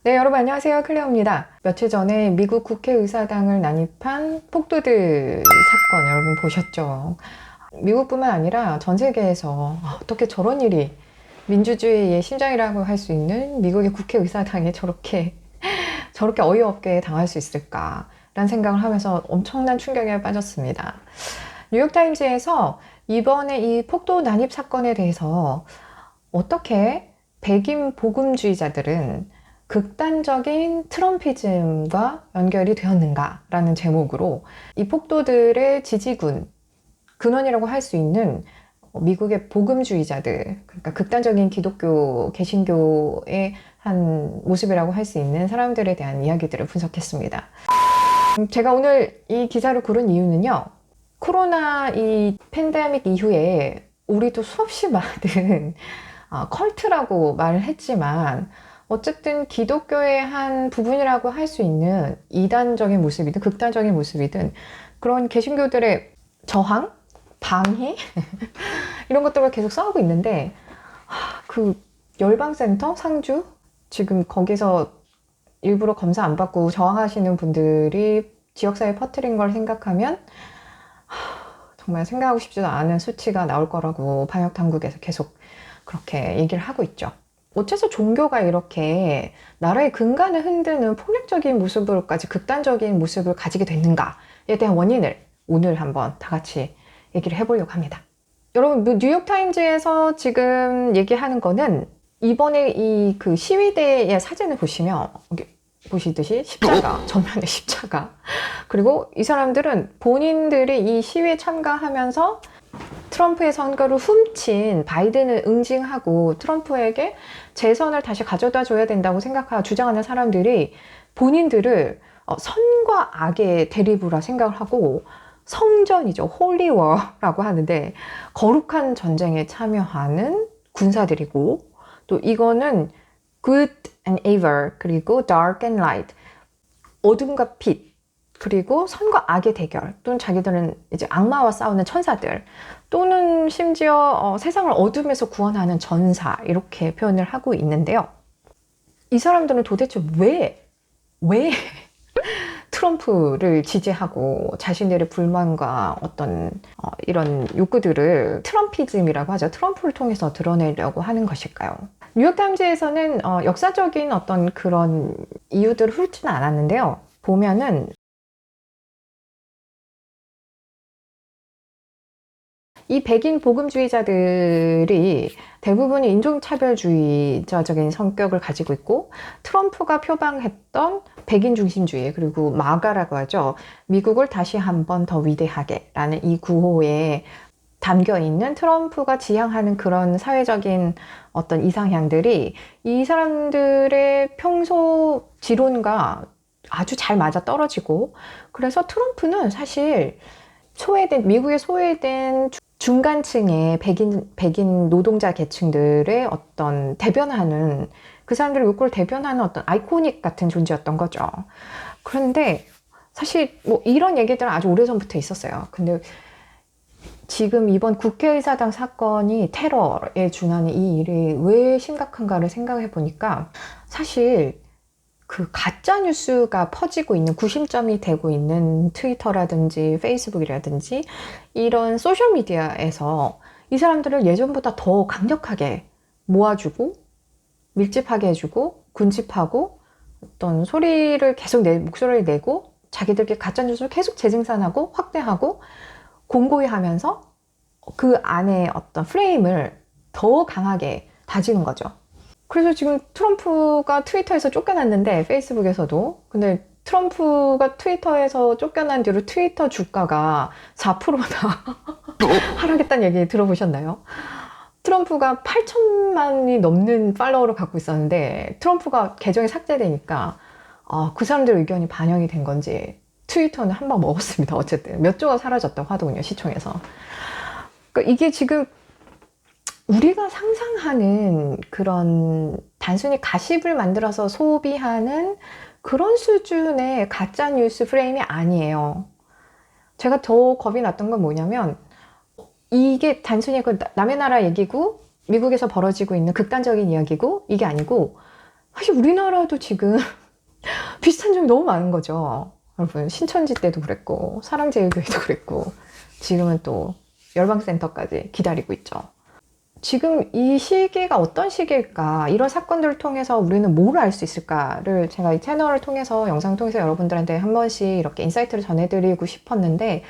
네, 여러분 안녕하세요. 클레어입니다. 며칠 전에 미국 국회의사당을 난입한 폭도들 사건 여러분 보셨죠? 미국뿐만 아니라 전 세계에서 어떻게 저런 일이 민주주의의 심장이라고 할 수 있는 미국의 국회의사당에 저렇게 어이없게 당할 수 있을까라는 생각을 하면서 엄청난 충격에 빠졌습니다. 뉴욕타임즈에서 이번에 이 폭도 난입 사건에 대해서 어떻게 백인 복음주의자들은 극단적인 트럼피즘과 연결이 되었는가라는 제목으로 이 폭도들의 지지군, 근원이라고 할 수 있는 미국의 복음주의자들, 그러니까 극단적인 기독교, 개신교의 한 모습이라고 할 수 있는 사람들에 대한 이야기들을 분석했습니다. 제가 오늘 이 기사를 고른 이유는요, 코로나 이 팬데믹 이후에 우리도 수없이 많은 컬트라고 말을 했지만 어쨌든 기독교의 한 부분이라고 할 수 있는 이단적인 모습이든 극단적인 모습이든 그런 개신교들의 저항, 방해 이런 것들을 계속 싸우고 있는데 그 열방센터 상주 지금 거기서 일부러 검사 안 받고 저항하시는 분들이 지역사회에 퍼뜨린 걸 생각하면 정말 생각하고 싶지도 않은 수치가 나올 거라고 방역 당국에서 계속 그렇게 얘기를 하고 있죠. 어째서 종교가 이렇게 나라의 근간을 흔드는 폭력적인 모습으로까지 극단적인 모습을 가지게 됐는가에 대한 원인을 오늘 한번 다 같이 얘기를 해보려고 합니다. 여러분, 뉴욕타임즈에서 지금 얘기하는 거는 이번에 이 그 시위대의 사진을 보시면 보시듯이 십자가, 전면에 십자가. 그리고 이 사람들은 본인들이 이 시위에 참가하면서 트럼프의 선거를 훔친 바이든을 응징하고 트럼프에게 재선을 다시 가져다 줘야 된다고 생각하고 주장하는 사람들이 본인들을 선과 악의 대립으로 생각을 하고 성전이죠. 홀리워라고 하는데 거룩한 전쟁에 참여하는 군사들이고 또 이거는 good and evil 그리고 dark and light 어둠과 빛 그리고 선과 악의 대결 또는 자기들은 이제 악마와 싸우는 천사들 또는 심지어 세상을 어둠에서 구원하는 전사 이렇게 표현을 하고 있는데요. 이 사람들은 도대체 왜 트럼프를 지지하고 자신들의 불만과 어떤 이런 욕구들을 트럼피즘이라고 하죠. 트럼프를 통해서 드러내려고 하는 것일까요? 뉴욕타임즈에서는 역사적인 어떤 그런 이유들을 훑지는 않았는데요. 보면은 이 백인 복음주의자들이 대부분이 인종차별주의자적인 성격을 가지고 있고 트럼프가 표방했던 백인 중심주의 그리고 마가라고 하죠. 미국을 다시 한번 더 위대하게 라는 이 구호에 담겨있는 트럼프가 지향하는 그런 사회적인 어떤 이상향들이 이 사람들의 평소 지론과 아주 잘 맞아 떨어지고 그래서 트럼프는 사실 미국의 소외된 중간층의 백인 노동자 계층들의 어떤 대변하는 그 사람들의 욕구를 대변하는 어떤 아이코닉 같은 존재였던 거죠. 그런데 사실 뭐 이런 얘기들은 아주 오래전부터 있었어요. 근데 지금 이번 국회의사당 사건이 테러에 준하는 이 일이 왜 심각한가를 생각해 보니까 사실 그 가짜 뉴스가 퍼지고 있는 구심점이 되고 있는 트위터라든지 페이스북이라든지 이런 소셜미디어에서 이 사람들을 예전보다 더 강력하게 모아주고 밀집하게 해주고 군집하고 어떤 목소리를 내고 자기들끼리 가짜 뉴스를 계속 재생산하고 확대하고 공고히 하면서 그 안에 어떤 프레임을 더 강하게 다지는 거죠. 그래서 지금 트럼프가 트위터에서 쫓겨났는데 페이스북에서도 근데 트럼프가 트위터에서 쫓겨난 뒤로 트위터 주가가 4%나 하락했다는 얘기 들어보셨나요? 트럼프가 8천만이 넘는 팔로워를 갖고 있었는데 트럼프가 계정이 삭제되니까 그 사람들 의견이 반영이 된 건지 트위터는 한 방 먹었습니다. 어쨌든 몇 조가 사라졌다고 하더군요. 시총에서. 그러니까 이게 지금 우리가 상상하는 그런 단순히 가십을 만들어서 소비하는 그런 수준의 가짜 뉴스 프레임이 아니에요. 제가 더 겁이 났던 건 뭐냐면 이게 단순히 그 남의 나라 얘기고 미국에서 벌어지고 있는 극단적인 이야기고 이게 아니고 사실 우리나라도 지금 비슷한 점이 너무 많은 거죠. 여러분, 신천지 때도 그랬고, 사랑제일교회도 그랬고, 지금은 또 열방센터까지 기다리고 있죠. 지금 이 시기가 어떤 시기일까? 이런 사건들을 통해서 우리는 뭘 알 수 있을까를 제가 이 채널을 통해서, 영상 통해서 여러분들한테 한 번씩 이렇게 인사이트를 전해드리고 싶었는데,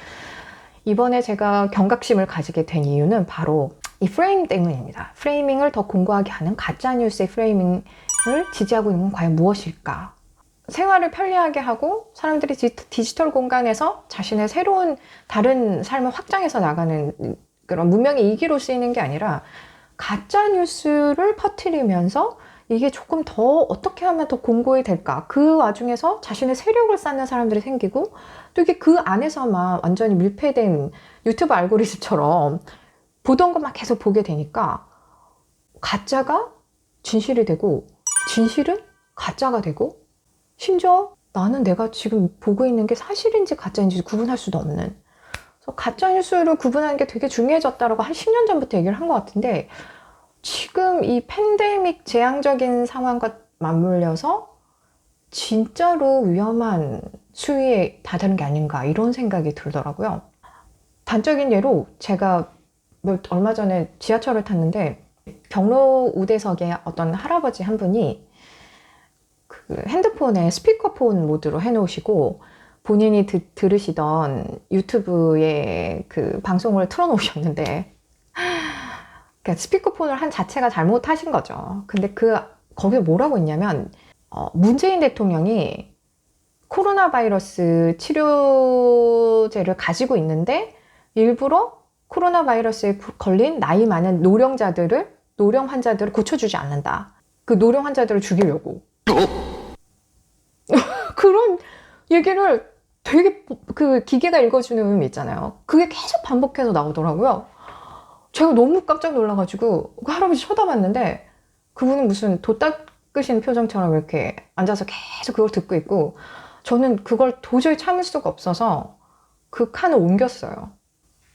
이번에 제가 경각심을 가지게 된 이유는 바로 이 프레임 때문입니다. 프레이밍을 더 공고하게 하는 가짜뉴스의 프레이밍을 지지하고 있는 건 과연 무엇일까? 생활을 편리하게 하고 사람들이 디지털 공간에서 자신의 새로운 다른 삶을 확장해서 나가는 그런 문명의 이기로 쓰이는 게 아니라 가짜 뉴스를 퍼뜨리면서 이게 조금 더 어떻게 하면 더 공고히 될까? 그 와중에서 자신의 세력을 쌓는 사람들이 생기고 또 이게 그 안에서만 완전히 밀폐된 유튜브 알고리즘처럼 보던 것만 계속 보게 되니까 가짜가 진실이 되고 진실은 가짜가 되고 심지어 나는 내가 지금 보고 있는 게 사실인지 가짜인지 구분할 수도 없는, 그래서 가짜 뉴스를 구분하는 게 되게 중요해졌다라고 한 10년 전부터 얘기를 한 것 같은데 지금 이 팬데믹 재앙적인 상황과 맞물려서 진짜로 위험한 수위에 다다른 게 아닌가 이런 생각이 들더라고요. 단적인 예로 제가 얼마 전에 지하철을 탔는데 경로 우대석에 어떤 할아버지 한 분이 그 핸드폰에 스피커폰 모드로 해놓으시고 본인이 들으시던 유튜브의 그 방송을 틀어놓으셨는데 그러니까 스피커폰을 한 자체가 잘못하신 거죠. 근데 거기에 뭐라고 있냐면 문재인 대통령이 코로나 바이러스 치료제를 가지고 있는데 일부러 코로나 바이러스에 걸린 나이 많은 노령 환자들을 고쳐주지 않는다. 그 노령 환자들을 죽이려고. 그런 얘기를 되게 그 기계가 읽어주는 의미 있잖아요. 그게 계속 반복해서 나오더라고요. 제가 너무 깜짝 놀라가지고 그 할아버지 쳐다봤는데 그분은 무슨 도 닦으신 표정처럼 이렇게 앉아서 계속 그걸 듣고 있고 저는 그걸 도저히 참을 수가 없어서 그 칸을 옮겼어요.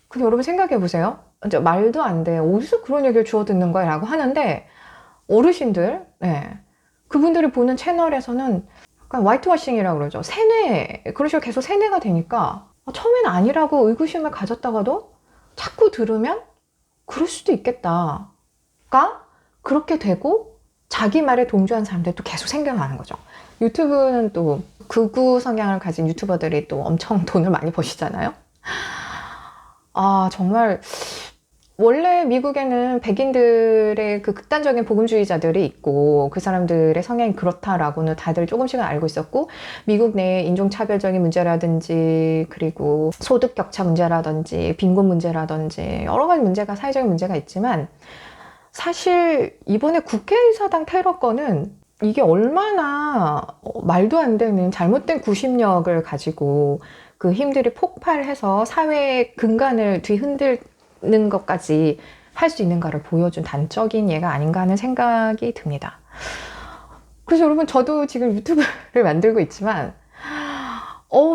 근데 여러분 생각해 보세요. 이제 말도 안 돼. 어디서 그런 얘기를 주워 듣는 거야? 라고 하는데 어르신들, 네. 그분들이 보는 채널에서는 약간 화이트워싱이라고 그러죠. 세뇌, 그런 식으로 계속 세뇌가 되니까 처음에는 아니라고 의구심을 가졌다가도 자꾸 들으면 그럴 수도 있겠다가 그렇게 되고 자기 말에 동조한 사람들이 또 계속 생겨나는 거죠. 유튜브는 또 극우 성향을 가진 유튜버들이 또 엄청 돈을 많이 버시잖아요. 정말 원래 미국에는 백인들의 그 극단적인 복음주의자들이 있고 그 사람들의 성향이 그렇다라고는 다들 조금씩은 알고 있었고 미국 내에 인종차별적인 문제라든지 그리고 소득 격차 문제라든지 빈곤 문제라든지 여러 가지 문제가 사회적인 문제가 있지만 사실 이번에 국회의사당 테러 건은 이게 얼마나 말도 안 되는 잘못된 구심력을 가지고 그 힘들이 폭발해서 사회의 근간을 뒤흔드는 것까지 할 수 있는가를 보여준 단적인 예가 아닌가 하는 생각이 듭니다. 그래서 여러분 저도 지금 유튜브를 만들고 있지만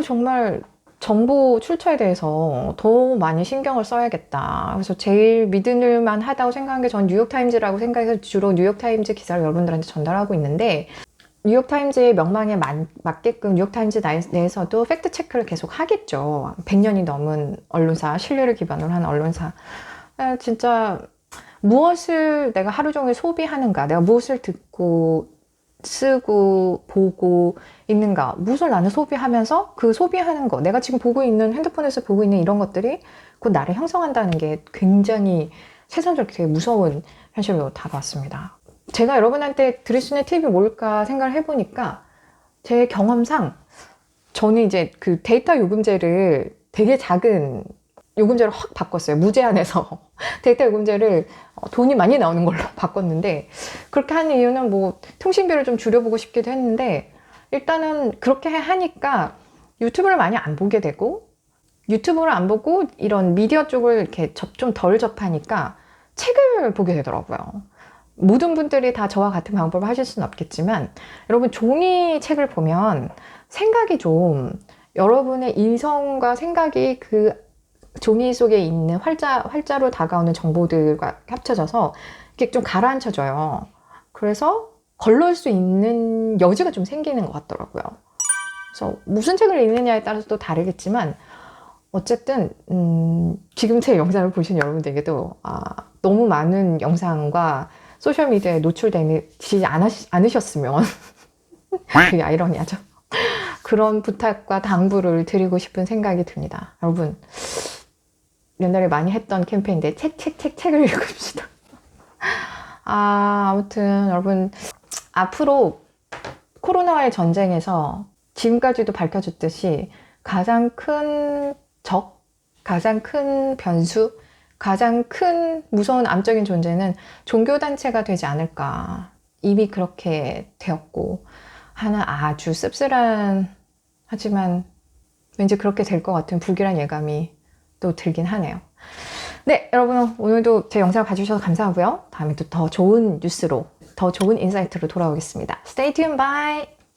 정말 정보 출처에 대해서 더 많이 신경을 써야겠다. 그래서 제일 믿을 만하다고 생각한 게 전 뉴욕타임즈라고 생각해서 주로 뉴욕타임즈 기사를 여러분들한테 전달하고 있는데 뉴욕타임즈의 명망에 맞게끔 뉴욕타임즈 내에서도 팩트체크를 계속 하겠죠. 100년이 넘은 언론사, 신뢰를 기반으로 하는 언론사. 진짜 무엇을 내가 하루 종일 소비하는가, 내가 무엇을 듣고 쓰고 보고 있는가, 무엇을 나는 소비하면서 그 소비하는 거, 내가 지금 보고 있는 핸드폰에서 보고 있는 이런 것들이 곧 나를 형성한다는 게 굉장히 세상적으로 되게 무서운 현실로 다가왔습니다. 제가 여러분한테 드릴 수 있는 팁이 뭘까 생각을 해보니까 제 경험상 저는 이제 그 데이터 요금제를 되게 작은 요금제로 확 바꿨어요. 무제한에서 데이터 요금제를 돈이 많이 나오는 걸로 바꿨는데 그렇게 하는 이유는 뭐 통신비를 좀 줄여보고 싶기도 했는데 일단은 그렇게 하니까 유튜브를 많이 안 보게 되고 유튜브를 안 보고 이런 미디어 쪽을 이렇게 좀 덜 접하니까 책을 보게 되더라고요. 모든 분들이 다 저와 같은 방법을 하실 수는 없겠지만 여러분 종이 책을 보면 생각이 좀 여러분의 인성과 생각이 그 종이 속에 있는 활자로 다가오는 정보들과 합쳐져서 이렇게 좀 가라앉혀져요. 그래서 걸러올 수 있는 여지가 좀 생기는 것 같더라고요. 그래서 무슨 책을 읽느냐에 따라서 또 다르겠지만 어쨌든 지금 제 영상을 보신 여러분들에게도 너무 많은 영상과 소셜미디어에 노출되지 않으셨으면 되게 아이러니하죠. 그런 부탁과 당부를 드리고 싶은 생각이 듭니다. 여러분, 옛날에 많이 했던 캠페인인데 책을 읽읍시다. 아무튼 여러분, 앞으로 코로나와의 전쟁에서 지금까지도 밝혀졌듯이 가장 큰 적, 가장 큰 변수, 가장 큰 무서운 암적인 존재는 종교단체가 되지 않을까. 이미 그렇게 되었고 하는 아주 씁쓸한, 하지만 왠지 그렇게 될 것 같은 불길한 예감이 또 들긴 하네요. 네, 여러분 오늘도 제 영상을 봐주셔서 감사하고요. 다음에 또 더 좋은 뉴스로, 더 좋은 인사이트로 돌아오겠습니다. Stay tuned, bye!